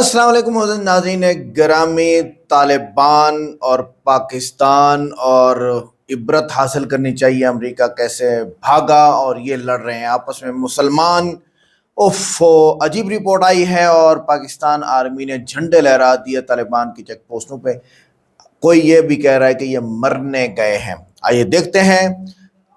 अस्सलाम वालेकुम मोहतरम नाज़रीन गिरामी। तालिबान और पाकिस्तान और इबरत हासिल करनी चाहिए, अमेरिका कैसे भागा और ये लड़ रहे हैं आपस में मुसलमान। उफ, अजीब रिपोर्ट आई है और पाकिस्तान आर्मी ने झंडे लहरा दिए तालिबान की चेक पोस्टों पे। कोई ये भी कह रहा है कि ये मरने गए हैं। आइए देखते हैं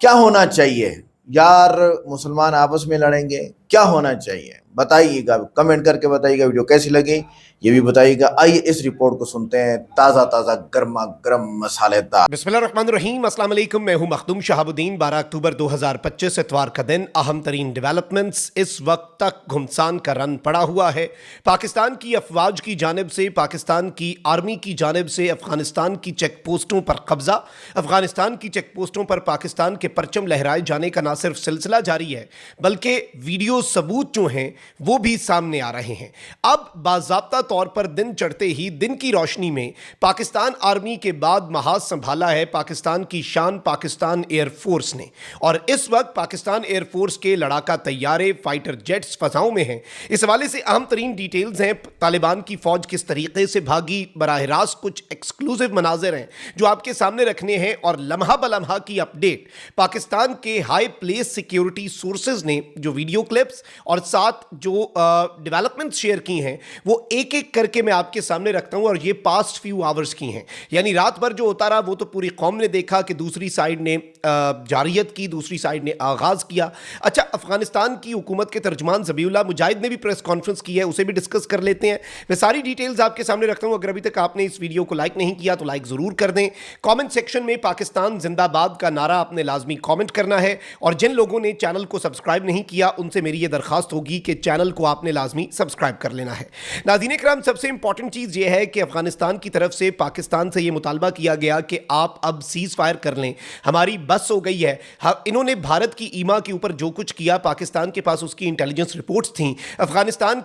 क्या होना चाहिए। यार मुसलमान आपस में लड़ेंगे, क्या होना चाहिए बताइएगा, कमेंट करके बताइएगा। वीडियो कैसी लगी ये भी बताइएगा। आइए इस रिपोर्ट को सुनते हैं, ताज़ा ताज़ा गर्मा गर्म मसालेदार। बिस्मिल्लाहिर्रहमानिर्रहीम, अस्सलाम वालेकुम। मैं हूं मखदूम शहाबुद्दीन। 12 अक्टूबर 2025 इतवार का दिन। अहम तरीन डेवलपमेंट्स। इस वक्त तक घुमसान का रन पड़ा हुआ है। पाकिस्तान की अफवाज की जानिब से, पाकिस्तान की आर्मी की जानिब से अफगानिस्तान की चेक पोस्टों पर कब्जा, अफगानिस्तान की चेक पोस्टों पर पाकिस्तान के परचम लहराए जाने का ना सिर्फ सिलसिला जारी है बल्कि वीडियो सबूत जो हैं वो भी सामने आ रहे हैं। अब बाज़ाब्ता तौर पर दिन चढ़ते ही दिन की रोशनी में पाकिस्तान आर्मी के बाद महाज संभाला है पाकिस्तान की शान पाकिस्तान एयरफोर्स ने। और इस वक्त पाकिस्तान एयरफोर्स के लड़ाका तैयारे, फाइटर जेट्स फजाओं में हैं। इस हवाले से अहम तरीन डिटेल्स हैं। तालिबान की फौज किस तरीके से भागी, बराह रास्त कुछ एक्सक्लूसिव मनाजिर हैं जो आपके सामने रखने हैं, और लम्हा बलम्हा की अपडेट पाकिस्तान के हाई प्लेस सिक्योरिटी सोर्सेज ने जो वीडियो क्लिप्स और साथ जो डेवलपमेंट्स शेयर की हैं वो एक एक करके मैं आपके सामने रखता हूं। और ये पास्ट फ्यू आवर्स की हैं, यानी रात भर जो होता रहा वो तो पूरी कौम ने देखा कि दूसरी साइड ने जारियत की, दूसरी साइड ने आगाज़ किया। अच्छा, अफगानिस्तान की हुकूमत के तर्जुमान ज़बीउल्लाह मुजाहिद ने भी प्रेस कॉन्फ्रेंस की है, उसे भी डिस्कस कर लेते हैं। मैं सारी डिटेल्स आपके सामने रखता हूं। अगर अभी तक आपने इस वीडियो को लाइक नहीं किया तो लाइक ज़रूर कर दें। कॉमेंट सेक्शन में पाकिस्तान जिंदाबाद का नारा आपने लाजमी कॉमेंट करना है। और जिन लोगों ने चैनल को सब्सक्राइब नहीं किया उनसे मेरी ये दरखास्त होगी कि चैनल को आपने लाजमी सब्सक्राइब कर लेना है। नाज़रीन इकराम, सबसे इंपॉर्टेंट चीज़ यह है कि अफगानिस्तान की तरफ से पाकिस्तान से यह मुतालबा किया गया कि आप अब सीज़ फायर कर लें, हमारी बस हो गई है। इन्होंने भारत की ईमा के ऊपर जो कुछ किया, पाकिस्तान के पास उसकी इंटेलिजेंस रिपोर्ट्स थीं। अफगानिस्तान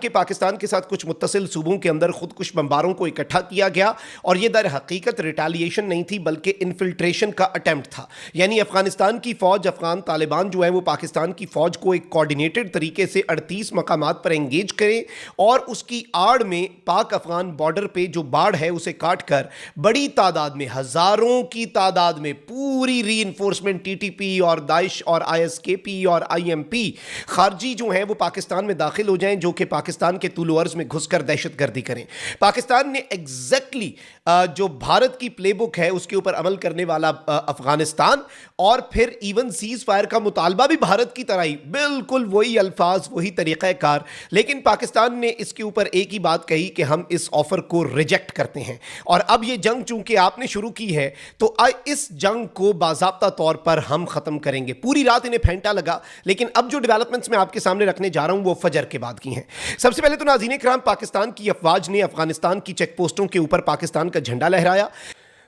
के साथ कुछ मुत्तसिल सूबों के अंदर खुदकुश बमबारों को इकट्ठा किया गया और यह दर हकीकत रिटेलिएशन नहीं थी बल्कि इन्फिल्ट्रेशन का अटेम्प्ट था। यानी अफगानिस्तान की फौज, अफगान तालिबान जो है वो पाकिस्तान की फौज को एक कोऑर्डिनेटेड तरीके से 38 मकामात पर एंगेज करें और उसकी आड़ में पाक अफगान बॉर्डर पे जो बाढ़ है उसे काट कर बड़ी तादाद में, हजारों की तादाद में पूरी रीइंफोर्समेंट टीटीपी और दाइश और आईएसकेपी और आईएमपी खारजी जो हैं वो पाकिस्तान में दाखिल हो जाएं, जो कि पाकिस्तान के तुल अर्ज में घुसकर दहशतगर्दी करें। पाकिस्तान ने एग्जैक्टली जो भारत की प्लेबुक है उसके ऊपर अमल करने वाला अफगानिस्तान, और फिर इवन सीज फायर का मुतालबा भी भारत की तरह ही, बिल्कुल वही अल्फाज, वही तरीक़ाकार। लेकिन पाकिस्तान ने इसके ऊपर एक ही बात कही कि हम इस ऑफर को रिजेक्ट करते हैं। और अब ये जंग चूंकि आपने शुरू की है तो इस जंग को बाज़ाब्ता तौर पर हम ख़त्म करेंगे। पूरी रात इन्हें फेंटा लगा, लेकिन अब जो डेवलपमेंट्स मैं आपके सामने रखने जा रहा हूं वो फजर के बाद की हैं। सबसे पहले तो नाज़रीन इकराम, पाकिस्तान की अफवाज ने अफगानिस्तान की चेक पोस्टों के ऊपर पाकिस्तान का झंडा लहराया।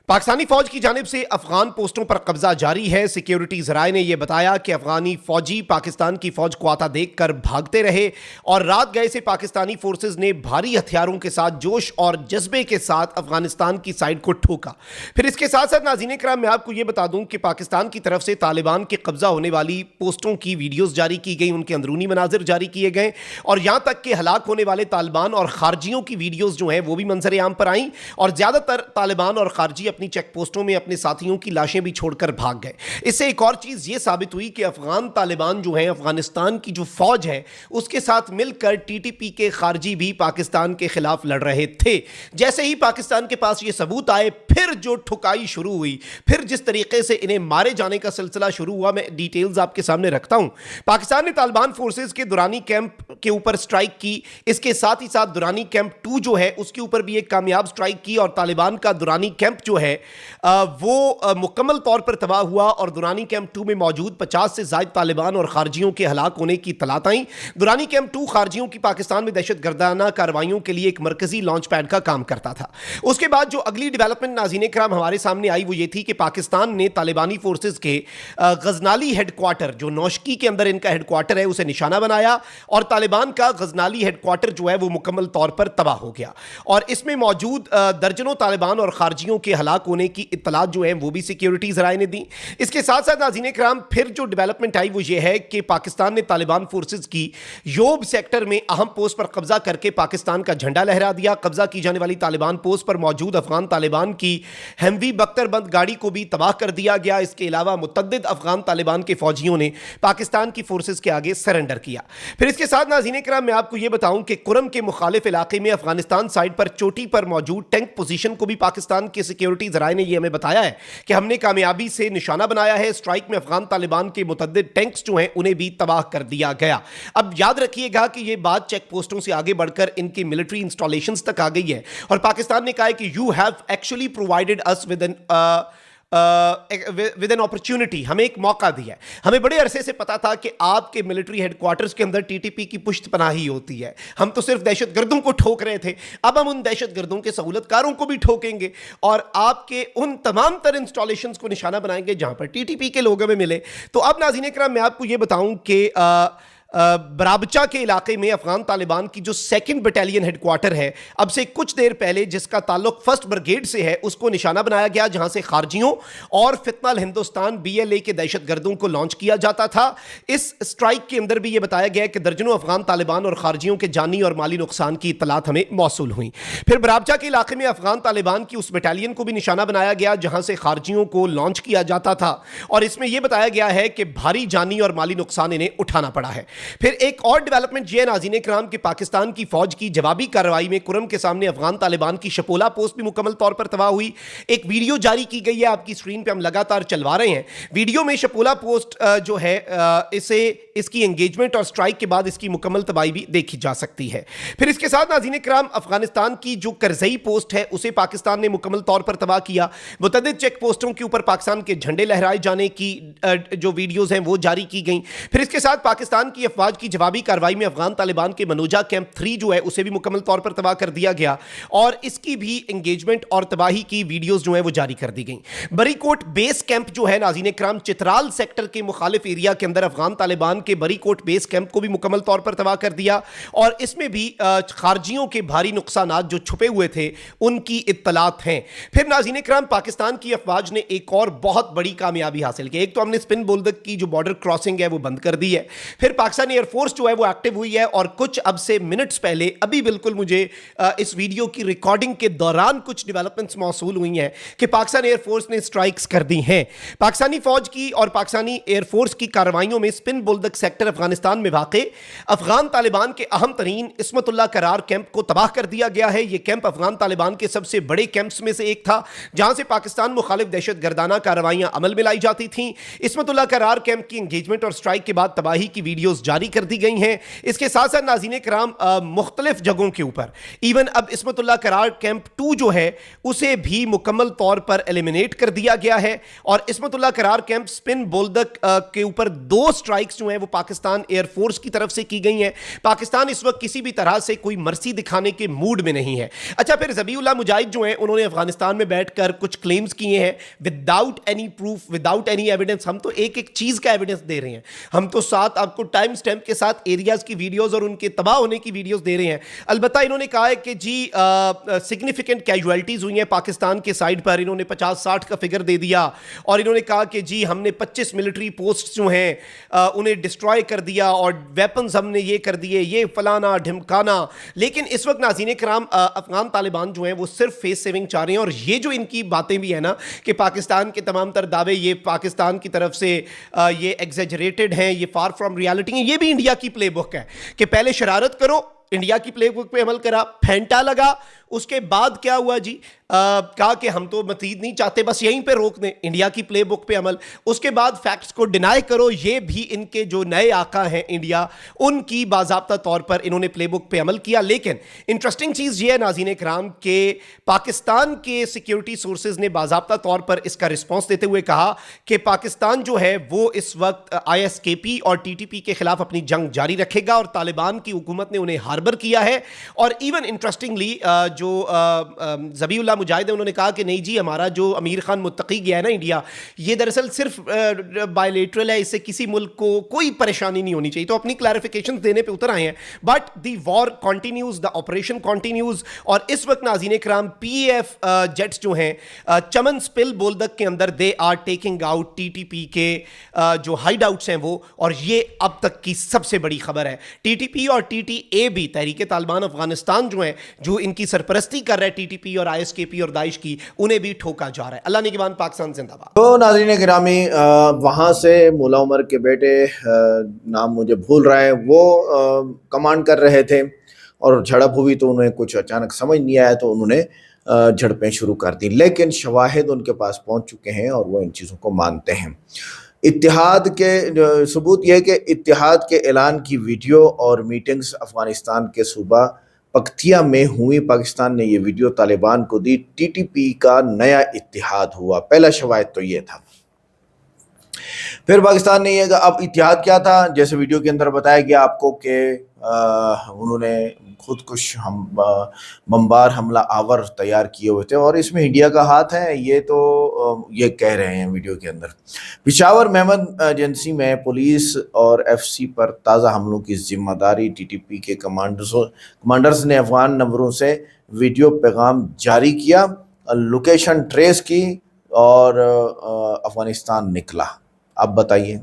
पाकिस्तानी फौज की जानिब से अफगान पोस्टों पर कब्जा जारी है। सिक्योरिटी ज़राए ने यह बताया कि अफगानी फौजी पाकिस्तान की फौज को आता देखकर भागते रहे और रात गए से पाकिस्तानी फोर्सेज ने भारी हथियारों के साथ जोश और जज्बे के साथ अफगानिस्तान की साइड को ठोका। फिर इसके साथ साथ नाज़रीन इकराम, मैं आपको यह बता दूं कि पाकिस्तान की तरफ से तालिबान के कब्जा होने वाली पोस्टों की वीडियोज़ जारी की गई, उनके अंदरूनी मनाजिर जारी किए गए और यहाँ तक कि हलाक होने वाले तालिबान और खारजियों की वीडियोज़ जो हैं वो भी मंजर आम पर आई। और ज़्यादातर तालिबान और खारजी अपनी चेक पोस्टों में अपने साथियों की लाशें भी छोड़कर भाग गए। इससे एक और चीज ये साबित हुई कि अफगान तालिबान जो है, अफगानिस्तान की जो फौज है उसके साथ मिलकर टीटीपी के खारजी भी पाकिस्तान के खिलाफ लड़ रहे थे। जैसे ही पाकिस्तान के पास ये सबूत आए, फिर जो ठुकाई शुरू हुई, फिर जिस तरीके से इन्हें मारे जाने का सिलसिला शुरू हुआ, मैं डिटेल्स आपके सामने रखता हूं। पाकिस्तान ने तालिबान फोर्सेज के दुरानी कैंप के ऊपर स्ट्राइक की। इसके साथ ही साथ दुरानी कैंप 2 जो है उसके ऊपर भी एक कामयाब स्ट्राइक की और तालिबान का दुरानी कैंप जो है वो मुकम्मल तौर पर तबाह हुआ और दुरानी कैंप 2 में मौजूद 50 से ज़ायद तालिबान और खारजियों के हलाक होने की तलात आई। दुरानी कैंप 2 खारजियों की पाकिस्तान में दहशतगर्दाना कार्रवाइयों के लिए एक मरकजी लॉन्च पैड का काम करता था। उसके बाद जो अगली डेवलपमेंट नाज़रीन इकराम हमारे सामने आई वो ये थी कि पाकिस्तान ने तालिबानी फोर्सेज के गजनाली हेडक्वार्टर, जो नौशकी के अंदर इनका हेडक्वार्टर है, उसे निशाना बनाया और तालिबान का गजनाली हेडक्वार्टर जो है वो मुकम्मल तौर पर तबाह हो गया। और इसमें मौजूद दर्जनों तालिबान और खारजियों के हलाक हलाक होने की इत्तलात जो है वो भी सिक्योरिटी ज़राए ने दी। इसके साथ साथ नाज़रीन किराम फिर जो डेवलपमेंट आई वो ये है कि पाकिस्तान ने तालिबान फोर्सेस की योब सेक्टर में अहम पोस्ट पर कब्जा करके पाकिस्तान का झंडा लहरा दिया। कब्जा की जाने वाली तालिबान पोस्ट पर मौजूद अफगान तालिबान की हमवी बख्तरबंद गाड़ी को भी तबाह कर दिया गया। इसके अलावा मुतअद्दिद अफगान तालिबान के फौजियों ने पाकिस्तान की फोर्सेस के आगे सरेंडर किया। फिर इसके साथ नाज़रीन किराम मैं आपको यह बताऊं कि कुरम के मुखालिफ इलाके में अफगानिस्तान साइड पर चोटी पर मौजूद टैंक पोजीशन को भी पाकिस्तान के सिक्योरिटी ज़राए ने यह हमें बताया है कि हमने कामयाबी से निशाना बनाया है। स्ट्राइक में अफगान तालिबान के मुतअद्दिद टैंक्स जो हैं उन्हें भी तबाह कर दिया गया। अब याद रखिएगा कि यह बात चेक पोस्टों से आगे बढ़कर इनकी मिलिट्री इंस्टॉलेशंस तक आ गई है और पाकिस्तान ने कहा है कि you have actually provided us with an opportunity, हमें एक मौका दिया है। हमें बड़े अरसे से पता था कि आपके मिलिट्री हेडक्वार्टर्स के अंदर टीटीपी की पुश्तपनाही होती है, हम तो सिर्फ दहशतगर्दों को ठोक रहे थे, अब हम उन दहशतगर्दों के सहूलतकारों को भी ठोकेंगे और आपके उन तमाम तर इंस्टॉलेशंस को निशाना बनाएंगे जहां पर टीटीपी के लोग हमें मिले। तो अब नाज़रीन किराम मैं आपको यह बताऊं कि बराबचा के इलाके में अफगान तालिबान की जो 2nd बटालियन हेडक्वार्टर है, अब से कुछ देर पहले जिसका ताल्लुक 1st ब्रिगेड से है, उसको निशाना बनाया गया जहां से खारजियों और फितनल हिंदुस्तान BLA के दहशतगर्दों को लॉन्च किया जाता था। इस स्ट्राइक के अंदर भी यह बताया गया कि दर्जनों अफगान तालिबान और खारजियों के जानी और माली नुकसान की इत्तलात हमें मौसूल हुई। फिर बराबचा के इलाके में अफगान तालिबान की उस बटालियन को भी निशाना बनाया गया जहां से खारजियों को लॉन्च किया जाता था और इसमें यह बताया गया है कि भारी जानी और माली नुकसान इन्हें उठाना पड़ा है। फिर एक और डेवलपमेंट यह नाज़रीन किराम कि पाकिस्तान की फौज की जवाबी कार्रवाई में कुरम के सामने अफगान तालिबान की शपोला पोस्ट भी मुकम्मल तौर पर तबाह हुई। एक वीडियो जारी की गई है, आपकी स्क्रीन पे हम लगातार चलवा रहे हैं। वीडियो में शपोला पोस्ट जो है इसकी एंगेजमेंट और स्ट्राइक के बाद इसकी मुकम्मल तबाही भी देखी जा सकती है। फिर इसके साथ नाज़रीन किराम अफगानिस्तान की जो करजई पोस्ट है उसे पाकिस्तान ने मुकम्मल तौर पर तबाह किया। मुतअद्दिद चेक पोस्टों के ऊपर पाकिस्तान के झंडे लहराए जाने की जो वीडियोज हैं वो जारी की गई। फिर इसके साथ पाकिस्तान की अफवाज की जवाबी कार्रवाई में अफगान तालिबान के मनोजा कैंप 3 जो है उसे भी मुकम्मल तौर पर तबाह कर दिया गया और इसकी भी एंगेजमेंट और तबाही की वीडियोस जो है वो जारी कर दी गई। बरीकोट बेस कैंप जो है नाज़रीन किराम चित्राल सेक्टर के मुखालिफ एरिया के अंदर अफगान तालिबान के बरीकोट बेस कैंप को भी मुकम्मल तौर पर तबाह कर दिया और इसमें भी खारजियों के भारी नुकसानात जो छुपे हुए थे उनकी इत्तलात हैं। फिर नाज़रीन किराम पाकिस्तान की अफवाज ने एक और बहुत बड़ी कामयाबी हासिल की। एक तो हमने स्पिन बुलदक की जो बॉर्डर क्रॉसिंग है वो बंद कर दी है। फिर पाकिस्तानी एयरफोर्स जो है वो एक्टिव हुई है और कुछ अब से मिनट्स पहले अभी बिल्कुल मुझे इस वीडियो की रिकॉर्डिंग के दौरान कुछ डेवलपमेंट्स मौसूल हुई हैं कि पाकिस्तान एयरफोर्स ने स्ट्राइक्स कर दी हैं। पाकिस्तानी फौज की और पाकिस्तानी एयरफोर्स की कार्रवाइयों में स्पिन बुलदक सेक्टर अफगानिस्तान में वाक़ अफगान तालिबान के अहम तरीन इस्मतुल्लाह करार कैंप को तबाह कर दिया गया है। यह कैंप अफगान तालिबान के सबसे बड़े कैंप्स में से एक था जहां से पाकिस्तान मुखालिफ दहशत गर्दाना कार्रवाइयां अमल में लाई जाती थीं। इस्मतुल्लाह करार कैंप की एंगेजमेंट और स्ट्राइक के बाद तबाही की वीडियोज जारी कर दी गई हैं। इसके साथ साथ नाज़रीन किराम मुख्तलिफ जगहों के ऊपर इवन अब इस्मतुल्लाह करार कैंप 2 जो है उसे भी मुकम्मल तौर पर एलिमिनेट कर दिया गया है और इस्मतुल्लाह करार कैंप स्पिन बोल्दक के ऊपर 2 स्ट्राइक्स जो हैं वो पाकिस्तान एयरफोर्स की तरफ से की गई हैं। पाकिस्तान इस वक्त किसी भी तरह से कोई मर्सी दिखाने के मूड में नहीं है। अच्छा, फिर ज़बीउल्लाह मुजाहिद जो हैं उन्होंने अफगानिस्तान में बैठकर कुछ क्लेम्स किए हैं without any proof, without any evidence. हम तो एक एक चीज़ का एविडेंस दे रहे हैं, हम तो साथ आपको टाइम स्टैम्प के साथ एरियाज की वीडियोस और उनके तबाह होने की वीडियोस दे रहे हैं। अलबत्ता इन्होंने कहा है कि जी सिग्निफिकेंट कैजुअलिटीज हुई हैं पाकिस्तान के साइड पर, इन्होंने 50-60 का फिगर दे दिया और इन्होंने कहा कि जी हमने 25 मिलिट्री पोस्ट जो हैं उन्हें डिस्ट्रॉय कर दिया और वेपन्स हमने ये कर दिए, ये फलाना ढिमकाना। लेकिन इस वक्त नाज़रीन किराम अफगान तालिबान जो हैं वो सिर्फ फेस सेविंग चाह रहे हैं और ये जो इनकी बातें भी है ना कि पाकिस्तान के तमाम तर दावे ये पाकिस्तान की तरफ से ये एग्जेजरेटेड हैं, ये फार फ्रॉम रियलिटी हैं, ये भी इंडिया की प्लेबुक है कि पहले शरारत करो, इंडिया की प्लेबुक पे अमल करा, फेंटा लगा, उसके बाद क्या हुआ जी कहा कि हम तो मज़ीद नहीं चाहते, बस यहीं पे रोक दें, इंडिया की प्लेबुक पे अमल। उसके बाद फैक्ट्स को डिनाई करो, ये भी इनके जो नए आका हैं इंडिया उनकी बाज़ाब्ता तौर पर इन्होंने प्लेबुक पे अमल किया। लेकिन इंटरेस्टिंग चीज़ ये है नाज़रीन किराम के पाकिस्तान के सिक्योरिटी सोर्सेज ने बाज़ाब्ता तौर पर इसका रिस्पॉन्स देते हुए कहा कि पाकिस्तान जो है वो इस वक्त ISKP और TTP के खिलाफ अपनी जंग जारी रखेगा और तालिबान की हुकूमत ने उन्हें हार्बर किया है। और इवन इंटरेस्टिंगली जो ज़बीउल्लाह मुजाहिद है उन्होंने कहा कि नहीं जी, हमारा जो अमीर खान मुत्तकी गया है ना इंडिया, ये दरअसल सिर्फ बायलेटरल है, इससे किसी मुल्क को कोई परेशानी नहीं होनी चाहिए। तो अपनी क्लैरिफिकेशन देने पे उतर आए हैं। But the war continues, the operation continues. और इस वक्त नाज़रीन कराम, पीएफ जेट्स जो हैं चमन स्पिल बोलदक के अंदर they are taking out TTP के जो हाइड आउट्स हैं वो। और ये अब तक की सबसे बड़ी खबर है। टीटीपी और टीटीए भी, तहरीक तालिबान अफगानिस्तान जो है, जो इनकी सरपरस्ती कर रहा है टीटीपी और आईएसकेपी और दाइश की, उन्हें भी ठोका जा रहा है। अल्लाह निगहबान, पाकिस्तान जिंदाबाद। तो नाज़रीन गिरामी, वहाँ से मुल्ला उमर के बेटे, नाम मुझे भूल रहा है, वो कमांड कर रहे थे और झड़प हुई तो उन्हें कुछ अचानक समझ नहीं आया तो उन्होंने झड़पें शुरू कर दी। लेकिन शवाहिद उनके पास पहुंच चुके हैं और वो इन चीज़ों को मानते हैं। इत्तेहाद के सबूत यह है कि इत्तेहाद के ऐलान की वीडियो और मीटिंग्स अफगानिस्तान के सूबा पख्तिया में हुई। पाकिस्तान ने यह वीडियो तालिबान को दी। टीटीपी का नया इत्तेहाद हुआ। पहला शवाहिद तो ये था। फिर पाकिस्तान ने यह, अब इत्तेहाद क्या था, जैसे वीडियो के अंदर बताया गया आपको कि उन्होंने खुदकुश बमबार हमला आवर तैयार किए हुए थे और इसमें इंडिया का हाथ है, ये तो ये कह रहे हैं वीडियो के अंदर। पिशावर मेहमद एजेंसी में पुलिस और एफसी पर ताज़ा हमलों की जिम्मेदारी टीटीपी के कमांडर्स ने अफगान नंबरों से वीडियो पैगाम जारी किया, लोकेशन ट्रेस की और अफगानिस्तान निकला। अब बताइए,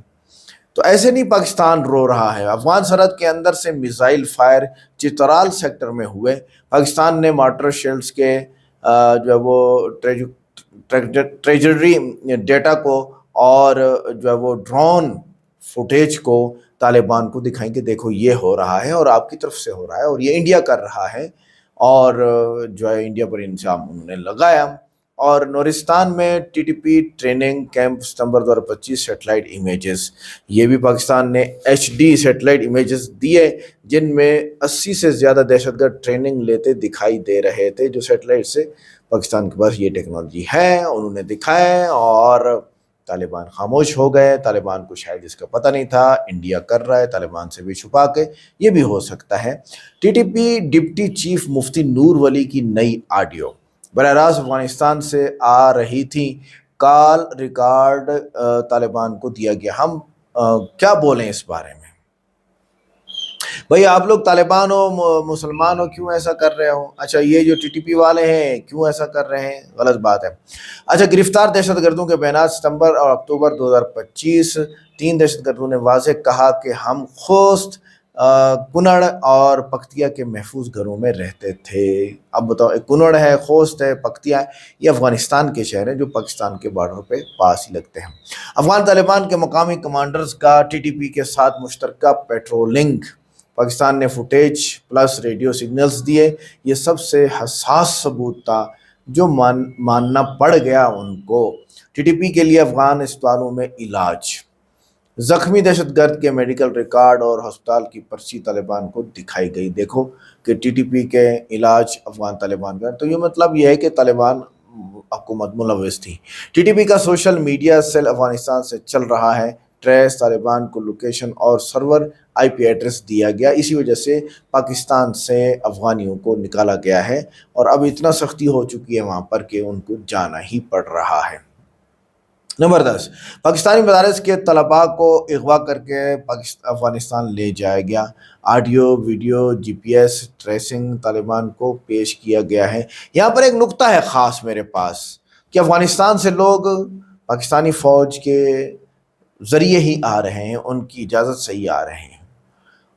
तो ऐसे नहीं पाकिस्तान रो रहा है। अफगान सरहद के अंदर से मिसाइल फायर चित्राल सेक्टर में हुए। पाकिस्तान ने मार्टर शेल्स के जो है वो ट्रेजरी डेटा को और जो है वो ड्रोन फुटेज को तालिबान को दिखाएं कि देखो ये हो रहा है और आपकी तरफ से हो रहा है और ये इंडिया कर रहा है। और जो है इंडिया पर इल्जाम उन्होंने लगाया। और नूरिस्तान में टीटीपी ट्रेनिंग कैंप सितंबर 2025 सेटेलाइट इमेजेस, ये भी पाकिस्तान ने एचडी सेटेलाइट इमेजेस दिए जिनमें 80 से ज़्यादा दहशतगर्द ट्रेनिंग लेते दिखाई दे रहे थे। जो सेटेलाइट से पाकिस्तान के पास ये टेक्नोलॉजी है, उन्होंने दिखाया और तालिबान खामोश हो गए। तालिबान को शायद इसका पता नहीं था, इंडिया कर रहा है तालिबान से भी छुपा के, ये भी हो सकता है। टीटीपी डिप्टी चीफ मुफ्ती नूर वली की नई ऑडियो बराह रास्त अफगानिस्तान से आ रही थी। कॉल रिकॉर्ड तालिबान को दिया गया। हम क्या बोलें इस बारे में? भाई आप लोग तालिबान हो, मुसलमान हो, क्यों ऐसा कर रहे हो? अच्छा, ये जो टीटीपी वाले हैं क्यों ऐसा कर रहे हैं? गलत बात है। अच्छा, गिरफ्तार दहशतगर्दों के बयान सितंबर और अक्टूबर 2025। 3 दहशतगर्दों ने वाज़ेह कहा कि हम खोस्त, कुनड़ और पख्तिया के महफूज घरों में रहते थे। अब बताओ, एक कुनड़ है, खोस्त है, पख्तिया है, ये अफगानिस्तान के शहर हैं जो पाकिस्तान के बॉर्डर पे पास ही लगते हैं। अफगान तालिबान के मकामी कमांडर्स का टीटीपी के साथ मुश्तरका पेट्रोलिंग। पाकिस्तान ने फुटेज प्लस रेडियो सिग्नल्स दिए। ये सबसे हसास सबूत था जो मानना पड़ गया उनको। टीटीपी के लिए अफगान अस्पतालों में इलाज, जख्मी दहशतगर्द के मेडिकल रिकॉर्ड और अस्पताल की पर्ची तालिबान को दिखाई गई। देखो कि टीटीपी के इलाज अफगान तालिबान का, तो ये मतलब ये है कि तालिबान हुकूमत मुलव्वस थी। टीटीपी का सोशल मीडिया सेल अफगानिस्तान से चल रहा है। ट्रेस तालिबान को लोकेशन और सर्वर आईपी एड्रेस दिया गया, इसी वजह से पाकिस्तान से अफगानियों को निकाला गया है और अब इतना सख्ती हो चुकी है वहाँ पर कि उनको जाना ही पड़ रहा है। नंबर 10, पाकिस्तानी मदारस के तलबा को अगवा करके अफगानिस्तान ले जाया गया। Audio video GPS tracing Taliban को पेश किया गया है। यहाँ पर एक नुक्ता है ख़ास मेरे पास कि अफगानिस्तान से लोग पाकिस्तानी फ़ौज के ज़रिए ही आ रहे हैं, उनकी इजाज़त से ही आ रहे हैं।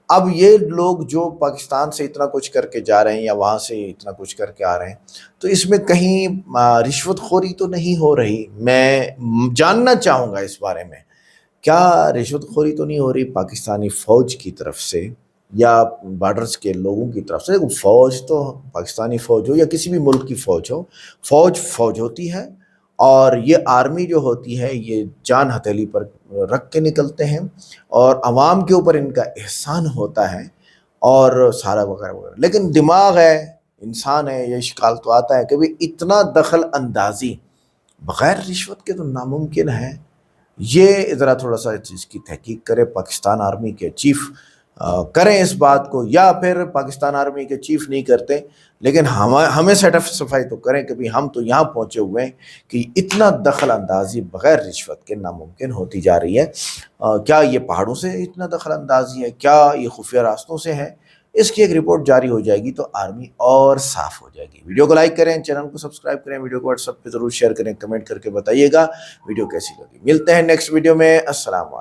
अब ये लोग जो पाकिस्तान से इतना कुछ करके जा रहे हैं या वहाँ से इतना कुछ करके आ रहे हैं, तो इसमें कहीं रिश्वतखोरी तो नहीं हो रही? मैं जानना चाहूँगा इस बारे में, क्या रिश्वतखोरी तो नहीं हो रही पाकिस्तानी फ़ौज की तरफ से या बॉर्डर्स के लोगों की तरफ से? फ़ौज तो पाकिस्तानी फ़ौज हो या किसी भी मुल्क की फ़ौज हो, फ़ौज होती है और ये आर्मी जो होती है ये जान हथेली पर रख के निकलते हैं और आवाम के ऊपर इनका एहसान होता है और सारा वगैरह वगैरह। लेकिन दिमाग है, इंसान है, ये शिकाल तो आता है कि भाई इतना दखल अंदाजी बग़ैर रिश्वत के तो नामुमकिन है। ये ज़रा थोड़ा सा चीज़ की तहकीक करे। पाकिस्तान आर्मी के चीफ करें इस बात को, या फिर पाकिस्तान आर्मी के चीफ नहीं करते, लेकिन हमें सेटिस्फाई तो करें कि भाई हम तो यहाँ पहुंचे हुए हैं कि इतना दखल अंदाजी बगैर रिश्वत के नामुमकिन होती जा रही है। क्या ये पहाड़ों से इतना दखल अंदाजी है, क्या ये खुफिया रास्तों से है? इसकी एक रिपोर्ट जारी हो जाएगी तो आर्मी और साफ हो जाएगी। वीडियो को लाइक करें, चैनल को सब्सक्राइब करें, वीडियो को व्हाट्सएप पे जरूर शेयर करें, कमेंट करके बताइएगा वीडियो कैसी लगी। मिलते हैं नेक्स्ट वीडियो में। अस्सलाम वालेकुम।